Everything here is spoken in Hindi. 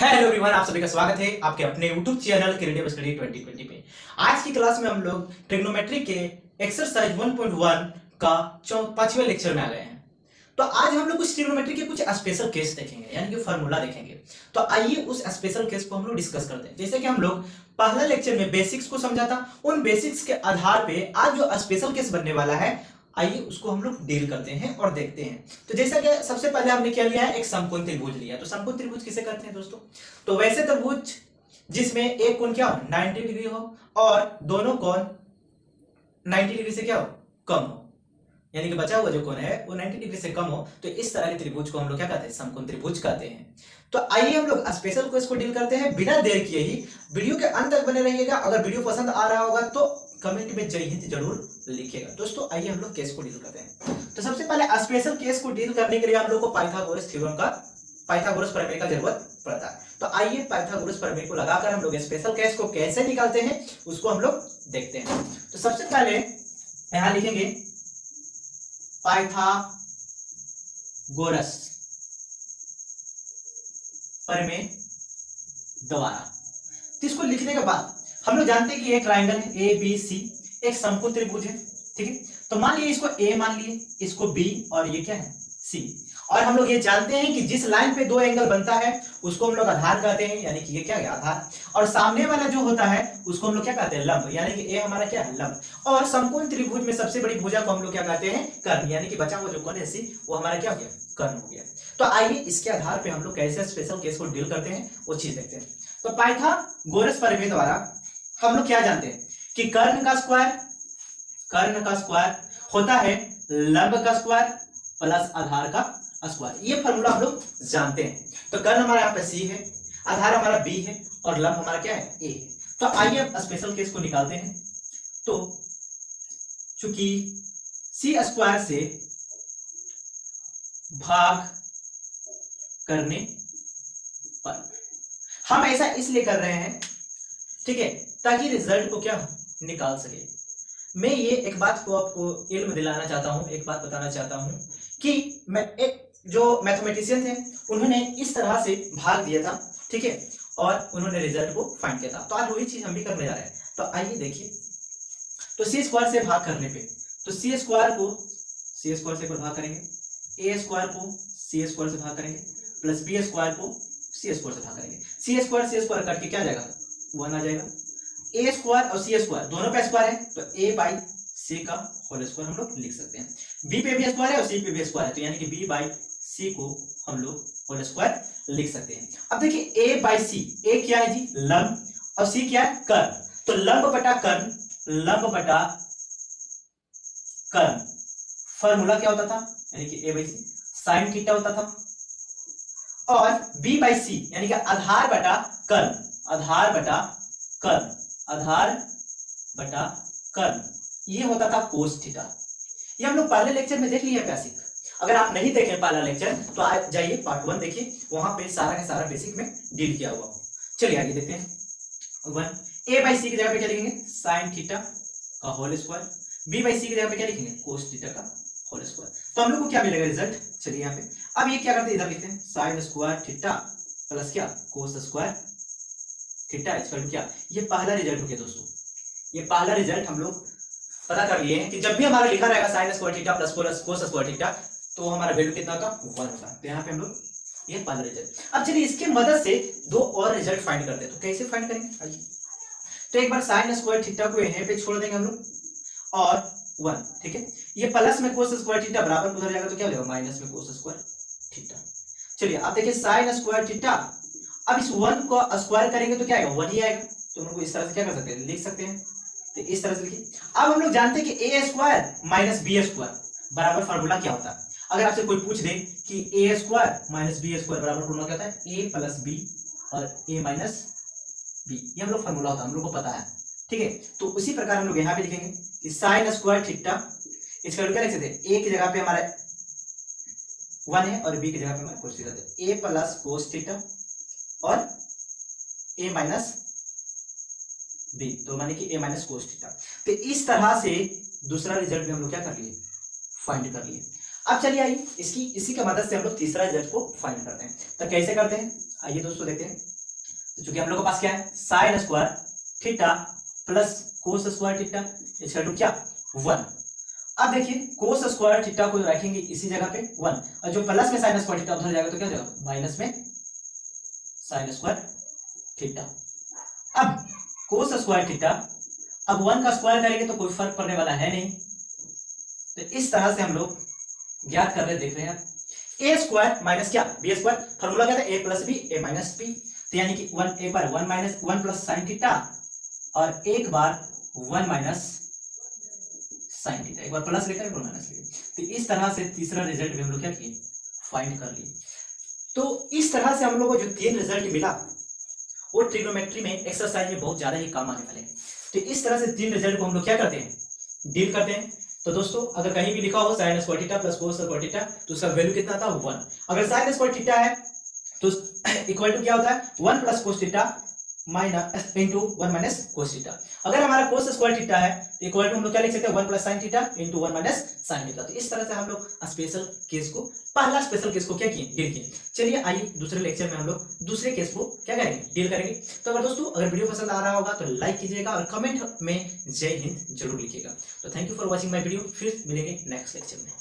हेलो एवरीवन, आप सभी का स्वागत है आपके अपने YouTube चैनल क्रिएटिव स्टडी 2020 पे। आज की क्लास में हम लोग ट्रिग्नोमेट्री के एक्सरसाइज 1.1 का 5वें लेक्चर में आ गए हैं। तो आज हम लोग कुछ ट्रिग्नोमेट्री के कुछ स्पेशल केस देखेंगे, यानी कि फार्मूला देखेंगे। तो आइए उस स्पेशल केस को हम लोग डिस्कस करते हैं। जैसे कि हम लोग पहला लेक्चर में बेसिक्स को समझा था, उन बेसिक्स के आधार पे आज जो स्पेशल केस बनने वाला है, आइए उसको हम लोग डील करते हैं और देखते हैं। तो जैसा कि सबसे पहले हमने क्या लिया है, एक समकोण त्रिभुज लिया। तो समकोण त्रिभुज किसे कहते हैं दोस्तों? तो वैसे त्रिभुज जिसमें एक कोण क्या हो, 90 डिग्री हो और दोनों कोण 90 डिग्री से क्या हो, कम हो, यानी कि बचा हुआ जो कोण है वो 90 डिग्री से कम हो, तो इस तरह के त्रिभुज को हम लोग क्या कहते हैं, समकोण त्रिभुज कहते हैं। तो आइए हम लोग स्पेशल को इसको डील करते हैं बिना देर किए ही। वीडियो के अंत तक बने रहिएगा। अगर वीडियो पसंद आ रहा होगा तो कमेंट में जय हिंद जरूर लिखिएगा। दोस्तों आइए हम लोग केस को डील करते हैं। तो सबसे पहले स्पेशल केस को डील करने के लिए हम लोग को पाइथागोरस थ्योरम का, पाइथागोरस प्रमेय का जरूरत पड़ता है। तो आइए पाइथागोरस प्रमेय को लगाकर हम लोग स्पेशल केस को कैसे निकालते हैं उसको हम लोग देखते हैं। तो सबसे पहले यहां लिखेंगे पाइथागोरस प्रमेय द्वारा। तो इसको लिखने के बाद हम लोग जानते हैं कि एक ट्रायंगल है ए बी सी, एक समकोण त्रिभुज है, ठीक है। तो मान लिए इसको ए मान लिए, इसको बी और ये क्या है, सी। और हम लोग ये जानते हैं कि जिस लाइन पे दो एंगल बनता है उसको हम लोग आधार कहते हैं, यानी कि ये क्या है, आधार। और सामने वाला जो होता है उसको हम लोग क्या कहते हैं, लंब, यानी कि ए हमारा क्या है, लंब। और समकोण त्रिभुज में सबसे बड़ी भुजा को हम लोग क्या कहते हैं, कर्ण, यानी कि बचा हुआ जो कोण है सी, वो हमारा क्या हो गया, कर्ण हो गया। तो आइए इसके आधार पे हम लोग कैसे स्पेशल केस को डील करते हैं वो चीज देखते हैं। तो पाइथागोरस प्रमेय द्वारा हम लोग क्या जानते हैं कि कर्ण का स्क्वायर होता है लंब का स्क्वायर प्लस आधार का स्क्वायर। ये फार्मूला हम लोग जानते हैं। तो कर्ण हमारा यहाँ पे सी है, आधार हमारा बी है और लंब हमारा क्या है, ए है। तो आइए अब स्पेशल केस को निकालते हैं। तो चूंकि सी स्क्वायर से भाग करने पर हम ऐसा इसलिए कर रहे हैं, ठीक है, ताकि रिजल्ट को क्या निकाल सके। मैं ये एक बात को आपको इल्म दिलाना चाहता हूं, एक बात बताना चाहता हूं कि मैं एक जो मैथमेटिशियन थे उन्होंने इस तरह से भाग दिया था, ठीक है, और उन्होंने रिजल्ट को फाइंड किया था। तो आज वही चीज हम भी करने जा रहे हैं। तो आइए देखिए, तो सी स्क्वायर से भाग करने पे, तो सी स्क्वायर से भाग करेंगे, ए स्क्वायर को सी स्क्वायर से भाग करेंगे, प्लस बी स्क्वायर को सी स्क्वायर से भाग करेंगे। सी स्क्वायर कट के क्या जाएगा, 1 आ जाएगा। ए स्क्वायर और सी स्क्वायर दोनों पे स्क्वायर है, तो ए बाई सी का होल स्क्वायर हम लोग लिख सकते हैं। बी पे भी स्क्वायर है और सी पे भी स्क्वायर है, तो यानी कि बी बाई सी को हम लोग होल स्क्वायर लिख सकते हैं। अब देखिए ए बाई सी, ए क्या है जी, लंब, और सी क्या है, कर्ण। तो लंब बटा कर्ण, लंब बटा कर्ण फॉर्मूला क्या होता था, यानी कि ए बाई सी साइन थीटा होता था। और बी बाई सी यानी कि आधार बटा कर्ण, आधार बटा कर्ण, आधार बटा कर्ण, ये होता था कोस थीटा। ये हम लोग पहले लेक्चर में देख लिए बेसिक। अगर आप नहीं देखे पहला लेक्चर तो आज जाइए पार्ट 1 देखिए, वहां पे सारा का सारा बेसिक में डील किया हुआ। चलिए आगे देखते हैं। 1 ए बाई सी की जगह पे क्या लिखेंगे, साइन थीटा का होल स्क्वायर, बी बाई सी की जगह पे क्या लिखेंगे, कोस थीटा का होल स्क्वायर। तो हम लोग को क्या मिलेगा रिजल्ट, चलिए यहाँ पे अब ये क्या करते हैं, इधर लिखते हैं साइन स्क्वायर थीटा प्लस क्या, cos square theta equal to क्या, ये पहला रिजल्ट हो गया दोस्तों। ये पहला रिजल्ट हम लोग पता कर लिए हैं कि जब भी हमारा लिखा रहेगा sign square theta plus cos square theta, तो हमारा वैल्यू कितना होगा, 1 होगा। तो यहाँ पे हम लोग ये पहला रिजल्ट। अब चलिए इसके मदद से दो और रिजल्ट फाइंड करते हैं। तो कैसे फाइंड करेंगे, आइए। तो एक बार साइन स्क्वायर थीटा को यहाँ पे छोड़ देंगे हम लोग और 1, ठीक है। ये प्लस में कोस स्क्वायर थीटा बराबर उधर जाएगा तो क्या हो जाएगा, माइनस में कोस स्क्वायर थीटा। चलिए अब देखिए साइन स्क्वायर थीटा, अब इस 1 को स्क्वायर करेंगे तो क्या आएगा, 1 ही आएगा। तो हम लोग इस तरह से क्या कर सकते हैं, लिख सकते हैं। तो इस तरह से लिखिए। अब हम लोग जानते हैं कि ए स्क्वायर माइनस बी स्क्वायर बराबर फार्मूला क्या होता है। अगर आपसे कोई पूछ दे कि ए स्क्वायर माइनस बी स्क्वायर बराबर फार्मूला क्या होता है, ए प्लस बी और ए माइनस बी, ये हम लोग फार्मूला होता है, हम लोग को पता है, ठीक है। तो उसी प्रकार हम लोग यहाँ पे लिखेंगे कि साइन स्क्वायर थीटा, इसका क्या लिख सकते हैं, ए की जगह पे हमारा 1 है और बी की जगह पे हमारा कोस थीटा है, ए प्लस कोस थीटा और ए माइनस बी, तो माने कि ए माइनस कोस थीटा। तो इस तरह से दूसरा रिजल्ट भी हम लोग क्या कर लिए, फाइंड कर लिए। अब चलिए आइए इसी की मदद से हम लोग तीसरा रिजल्ट को फाइंड करते हैं। तो कैसे करते हैं, आइए दोस्तों देखते हैं। तो चूंकि हम लोग के पास क्या है, sine square theta plus cos square theta equal to क्या, 1। अब देखिए कोस स्क्वायर थीटा को रखेंगे इसी जगह पे 1, और जो प्लस में साइन स्क्वायर थीटा उधर जाएगा तो क्या जाएगा, माइनस में साइन स्क्वायर थीटा। अब कोस स्क्वायर थीटा, अब 1 का स्क्वायर करेंगे तो कोई फर्क पड़ने वाला है नहीं, तो इस तरह से हम लोग ज्ञात कर रहे, देख रहे हैं ए स्क्वायर माइनस क्या, बी स्क्वायर। फॉर्मूला क्या था, ए प्लस बी ए माइनस बी, तो यानी कि 1 एक बार 1 माइनस 1 प्लस साइन थीटा और एक बार 1 माइनस साइन थीटा, एक बार प्लस लेकर एक बार माइनस लेकर। तो इस तरह से तीसरा रिजल्ट भी हम लोग क्या किए, फाइंड कर लिए। तो इस तरह से हम लोग को जो 3 रिजल्ट मिला वो ट्रिग्नोमेट्री में एक्सरसाइज में बहुत ज्यादा ही काम आने वाले हैं। तो इस तरह से 3 रिजल्ट को हम लोग क्या करते हैं, डील करते हैं। तो दोस्तों अगर कहीं भी लिखा हो sign square theta plus cos square theta तो उसका वैल्यू कितना था, 1। अगर साइन स्क्वायर थीटा है तो इक्वल टू क्या होता है, 1 plus cos theta minus into 1 minus cos theta. अगर हमारा कोस स्क्वायर थीटा है तो इक्वल टू हम लोग क्या लिख सकते हैं, 1 plus sine theta into 1 minus sine theta. तो इस तरह से हम लोग स्पेशल केस को, पहला स्पेशल केस को क्या किए, डील किए। चलिए आइए दूसरे लेक्चर में हम लोग दूसरे केस को क्या करेंगे, डील करेंगे। तो अगर दोस्तों अगर वीडियो पसंद आ रहा होगा तो लाइक कीजिएगा और कमेंट में जय हिंद जरूर लिखिएगा। तो thank you for watching my video, फिर मिलेंगे नेक्स्ट लेक्चर में।